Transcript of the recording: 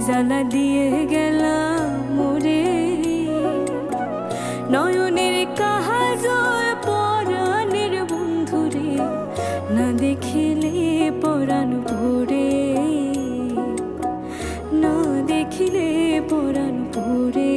জ্বালা দিয়ে গেলাম মোরে, নয়নের কাজল পরাণের বন্ধুরে, না দেখিলে পরাণ ভরে, না দেখিলে পরাণ ভরে।